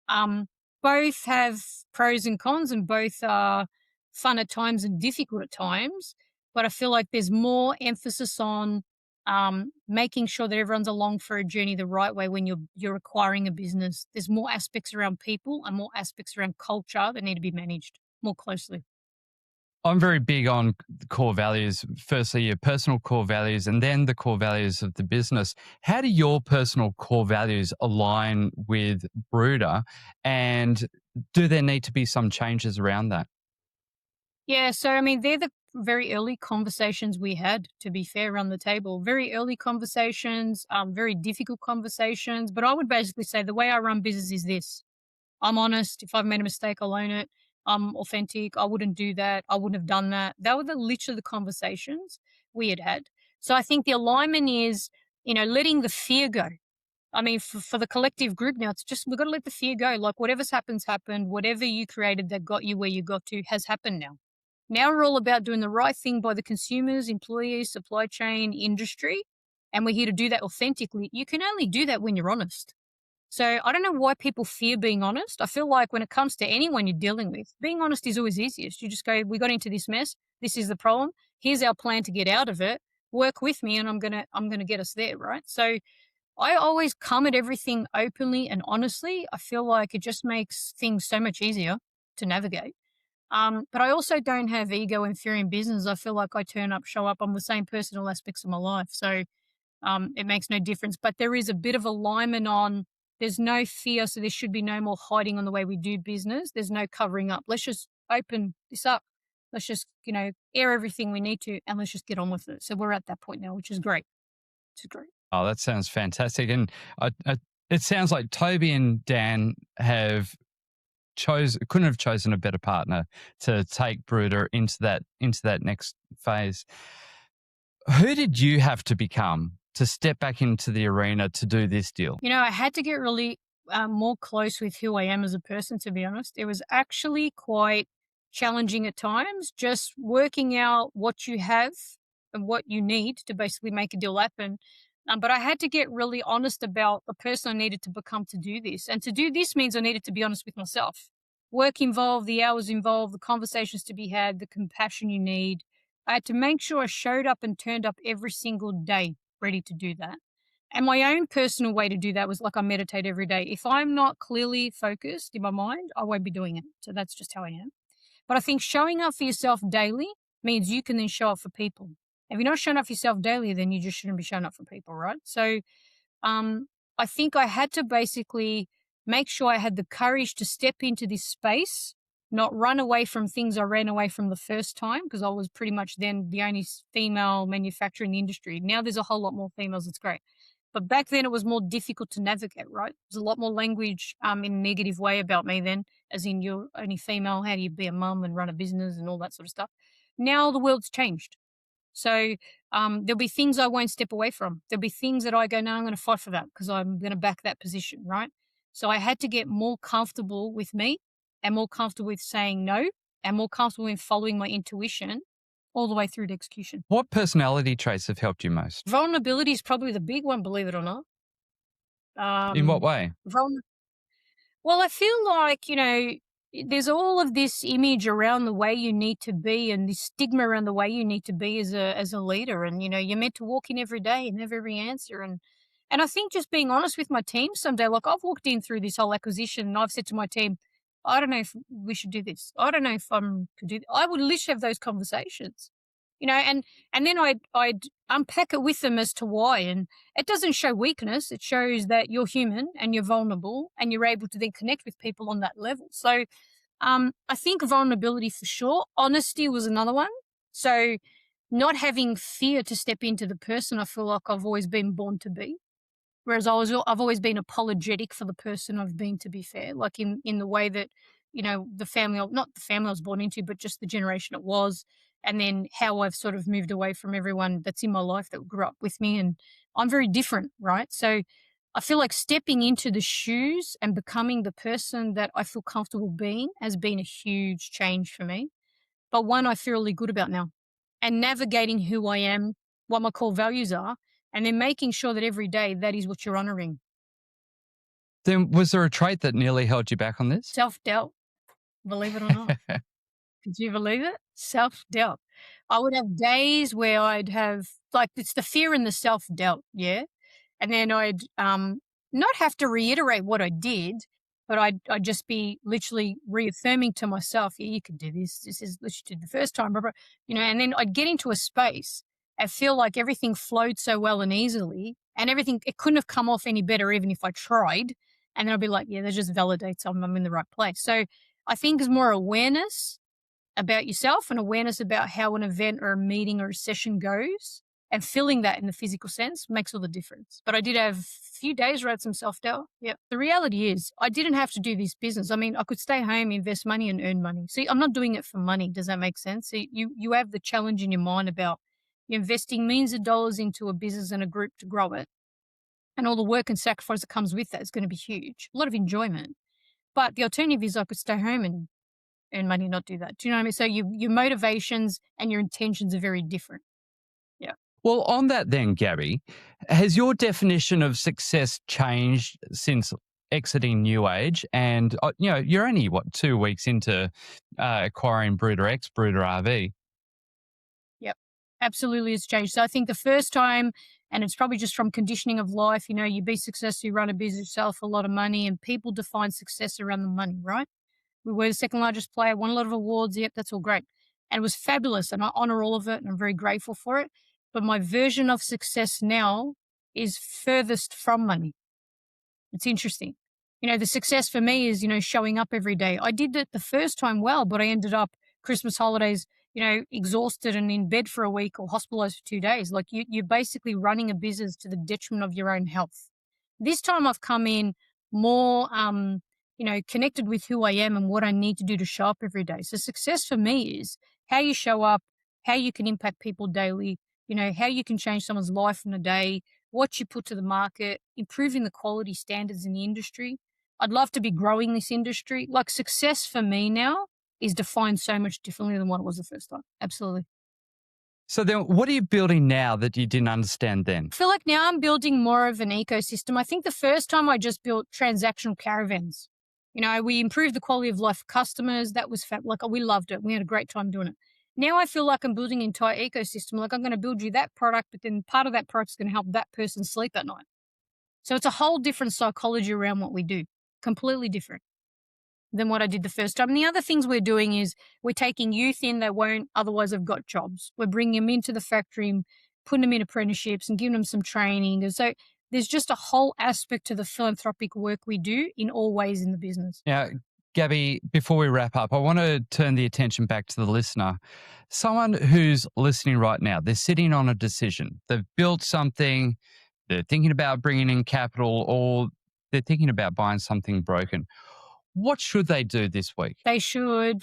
Um, Both have pros and cons, and both are fun at times and difficult at times. But I feel like there's more emphasis on making sure that everyone's along for a journey the right way when you're acquiring a business. There's more aspects around people and more aspects around culture that need to be managed more closely. I'm very big on core values. Firstly, your personal core values and then the core values of the business. How do your personal core values align with Bruder? And do there need to be some changes around that? Yeah, so I mean, they're the very early conversations we had, to be fair, around the table. Very early conversations, very difficult conversations. But I would basically say the way I run business is this: I'm honest. If I've made a mistake, I'll own it. I'm authentic. I wouldn't do that. I wouldn't have done that. That were literally the conversations we had had. So I think the alignment is, letting the fear go. I mean, for the collective group now, it's just we've got to let the fear go. Like whatever's happened. Whatever you created that got you where you got to has happened now. Now we're all about doing the right thing by the consumers, employees, supply chain, industry, and we're here to do that authentically. You can only do that when you're honest. So I don't know why people fear being honest. I feel like when it comes to anyone you're dealing with, being honest is always easiest. You just go, we got into this mess. This is the problem. Here's our plan to get out of it. Work with me and I'm gonna get us there, right? So I always come at everything openly and honestly. I feel like it just makes things so much easier to navigate. But I also don't have ego and fear in business. I feel like I turn up, show up. I'm the same person in all aspects of my life. So it makes no difference. But there is a bit of alignment on there's no fear. So there should be no more hiding on the way we do business. There's no covering up. Let's just open this up. Let's just, air everything we need to and let's just get on with it. So we're at that point now, which is great. It's great. Oh, that sounds fantastic. And it sounds like Toby and Dan couldn't have chosen a better partner to take Bruder into that next phase. Who did you have to become to step back into the arena to do this deal? I had to get really more close with who I am as a person, to be honest. It was actually quite challenging at times, just working out what you have and what you need to basically make a deal happen. But I had to get really honest about the person I needed to become to do this. And to do this means I needed to be honest with myself. Work involved, the hours involved, the conversations to be had, the compassion you need. I had to make sure I showed up and turned up every single day ready to do that. And my own personal way to do that was like I meditate every day. If I'm not clearly focused in my mind, I won't be doing it. So that's just how I am. But I think showing up for yourself daily means you can then show up for people. If you're not showing up for yourself daily, then you just shouldn't be showing up for people, right? So um, I think I had to basically make sure I had the courage to step into this space, not run away from things I ran away from the first time, because I was pretty much then the only female manufacturer in the industry. Now there's a whole lot more females. It's great. But back then it was more difficult to navigate, right? There's a lot more language in a negative way about me then, as in you're only female, how do you be a mum and run a business and all that sort of stuff. Now the world's changed. So there'll be things I won't step away from. There'll be things that I go, no, I'm going to fight for that because I'm going to back that position, right? So I had to get more comfortable with me and more comfortable with saying no and more comfortable in following my intuition all the way through to execution. What personality traits have helped you most? Vulnerability is probably the big one, believe it or not. In what way? Well, I feel like, there's all of this image around the way you need to be and this stigma around the way you need to be as a leader. And, you're meant to walk in every day and have every answer. And I think just being honest with my team someday, like I've walked in through this whole acquisition and I've said to my team, I don't know if we should do this. I don't know if could do. I would literally have those conversations, and then I'd unpack it with them as to why. And it doesn't show weakness. It shows that you're human and you're vulnerable and you're able to then connect with people on that level. So I think vulnerability for sure. Honesty was another one. So not having fear to step into the person I feel like I've always been born to be. Whereas I've always been apologetic for the person I've been, to be fair, like in the way that, the family, not the family I was born into, but just the generation it was. And then how I've sort of moved away from everyone that's in my life that grew up with me. And I'm very different, right? So I feel like stepping into the shoes and becoming the person that I feel comfortable being has been a huge change for me, but one I feel really good about now. And navigating who I am, what my core values are, and then making sure that every day that is what you're honoring. Then was there a trait that nearly held you back on this? Self-doubt, believe it or not. Could you believe it? Self-doubt. I would have days where I'd have, like, it's the fear and the self-doubt, yeah? And then I'd not have to reiterate what I did, but I'd just be literally reaffirming to myself, yeah, you can do this. This is what you did the first time, blah, blah, and then I'd get into a space and feel like everything flowed so well and easily and everything, it couldn't have come off any better even if I tried. And then I'd be like, yeah, that just validates I'm in the right place. So I think there's more awareness about yourself and awareness about how an event or a meeting or a session goes, and feeling that in the physical sense makes all the difference. But I did have a few days where I had some self-doubt. Yeah. The reality is I didn't have to do this business. I mean, I could stay home, invest money and earn money. See, I'm not doing it for money. Does that make sense? See, you have the challenge in your mind about you're investing millions of dollars into a business and a group to grow it. And all the work and sacrifice that comes with that is going to be huge. A lot of enjoyment. But the alternative is I could stay home and earn money, not do that. Do you know what I mean? So your motivations and your intentions are very different. Yeah. Well, on that then, Gabby, has your definition of success changed since exiting New Age? And, you're only, 2 weeks into acquiring Bruder RV. Yep. Absolutely it's changed. So I think the first time, and it's probably just from conditioning of life, you be successful, you run a business yourself, a lot of money, and people define success around the money, right? We were the second largest player, won a lot of awards. Yep, that's all great. And it was fabulous. And I honor all of it and I'm very grateful for it. But my version of success now is furthest from money. It's interesting. The success for me is, showing up every day. I did it the first time well, but I ended up Christmas holidays, exhausted and in bed for a week or hospitalized for 2 days. Like you're basically running a business to the detriment of your own health. This time I've come in more, connected with who I am and what I need to do to show up every day. So success for me is how you show up, how you can impact people daily, how you can change someone's life in a day, what you put to the market, improving the quality standards in the industry. I'd love to be growing this industry. Like success for me now is defined so much differently than what it was the first time. Absolutely. So then what are you building now that you didn't understand then? I feel like now I'm building more of an ecosystem. I think the first time I just built transactional caravans. We improved the quality of life for customers. That was like we loved it. We had a great time doing it. Now I feel like I'm building an entire ecosystem. Like I'm going to build you that product, but then part of that product is going to help that person sleep at night. So it's a whole different psychology around what we do, completely different than what I did the first time. And the other things we're doing is we're taking youth in that won't otherwise have got jobs. We're bringing them into the factory and putting them in apprenticeships and giving them some training. And so there's just a whole aspect to the philanthropic work we do in all ways in the business. Now, Gabby, before we wrap up, I want to turn the attention back to the listener. Someone who's listening right now, they're sitting on a decision. They've built something, they're thinking about bringing in capital, or they're thinking about buying something broken. What should they do this week? They should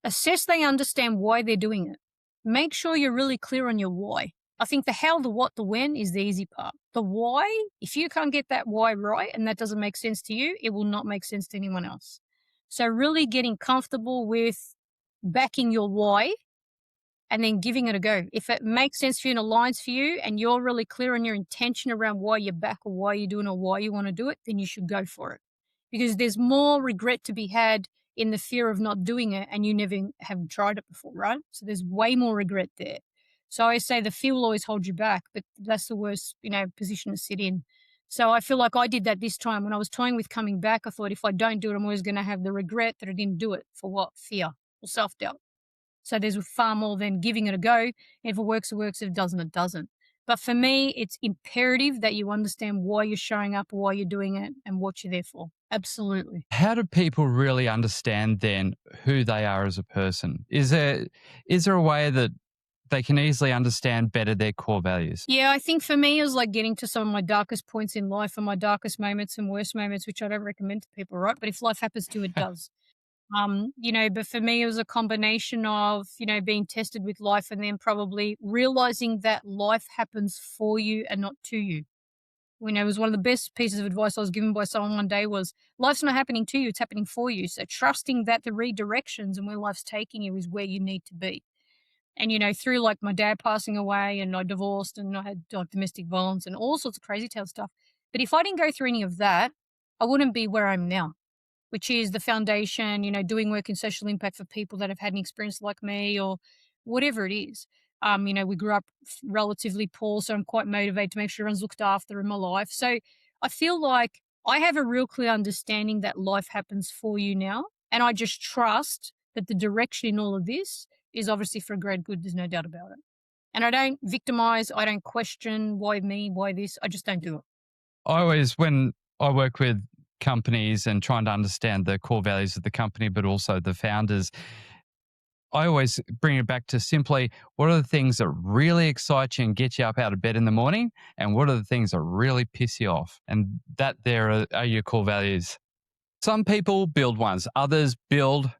assess they understand why they're doing it. Make sure you're really clear on your why. I think the how, the what, the when is the easy part. The why, if you can't get that why right and that doesn't make sense to you, it will not make sense to anyone else. So really getting comfortable with backing your why and then giving it a go. If it makes sense for you and aligns for you and you're really clear on your intention around why you're back or why you're doing or why you want to do it, then you should go for it. Because there's more regret to be had in the fear of not doing it and you never have tried it before, right? So there's way more regret there. So I say the fear will always hold you back, but that's the worst, position to sit in. So I feel like I did that this time. When I was toying with coming back, I thought if I don't do it, I'm always going to have the regret that I didn't do it. For what? Fear or self-doubt. So there's far more than giving it a go. If it works, it works. If it doesn't, it doesn't. But for me, it's imperative that you understand why you're showing up, why you're doing it, and what you're there for. Absolutely. How do people really understand then who they are as a person? Is there a way that they can easily understand better their core values? Yeah, I think for me it was like getting to some of my darkest points in life and my darkest moments and worst moments, which I don't recommend to people, right? But if life happens to, it does. But for me, it was a combination of, being tested with life and then probably realizing that life happens for you and not to you. It was one of the best pieces of advice I was given by someone one day was life's not happening to you, it's happening for you. So trusting that the redirections and where life's taking you is where you need to be. And, through like my dad passing away and I divorced and I had like domestic violence and all sorts of crazy tail stuff. But if I didn't go through any of that, I wouldn't be where I'm now, which is the foundation, doing work in social impact for people that have had an experience like me or whatever it is. We grew up relatively poor, so I'm quite motivated to make sure everyone's looked after in my life. So I feel like I have a real clear understanding that life happens for you now. And I just trust that the direction in all of this is obviously for a great good. There's no doubt about it. And I don't victimize. I don't question why me, why this. I just don't do it. When I work with companies and trying to understand the core values of the company, but also the founders, I always bring it back to simply what are the things that really excite you and get you up out of bed in the morning, and what are the things that really piss you off? And that there are your core values. Some people build ones, others build,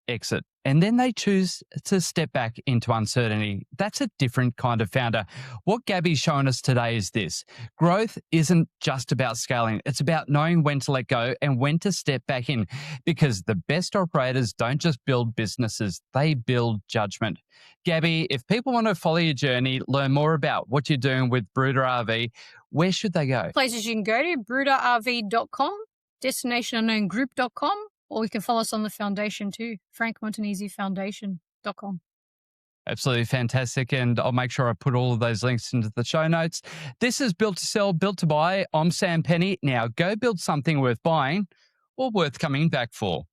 exit, and then they choose to step back into uncertainty. That's a different kind of founder. What Gabby's showing us today is this. Growth isn't just about scaling. It's about knowing when to let go and when to step back in, because the best operators don't just build businesses, they build judgment. Gabby, if people want to follow your journey, learn more about what you're doing with Bruder RV, where should they go? Places you can go to, bruderrv.com, destinationunknowngroup.com, or you can follow us on the foundation too, frankmontanesefoundation.com. Absolutely fantastic. And I'll make sure I put all of those links into the show notes. This is Built to Sell, Built to Buy. I'm Sam Penny. Now go build something worth buying or worth coming back for.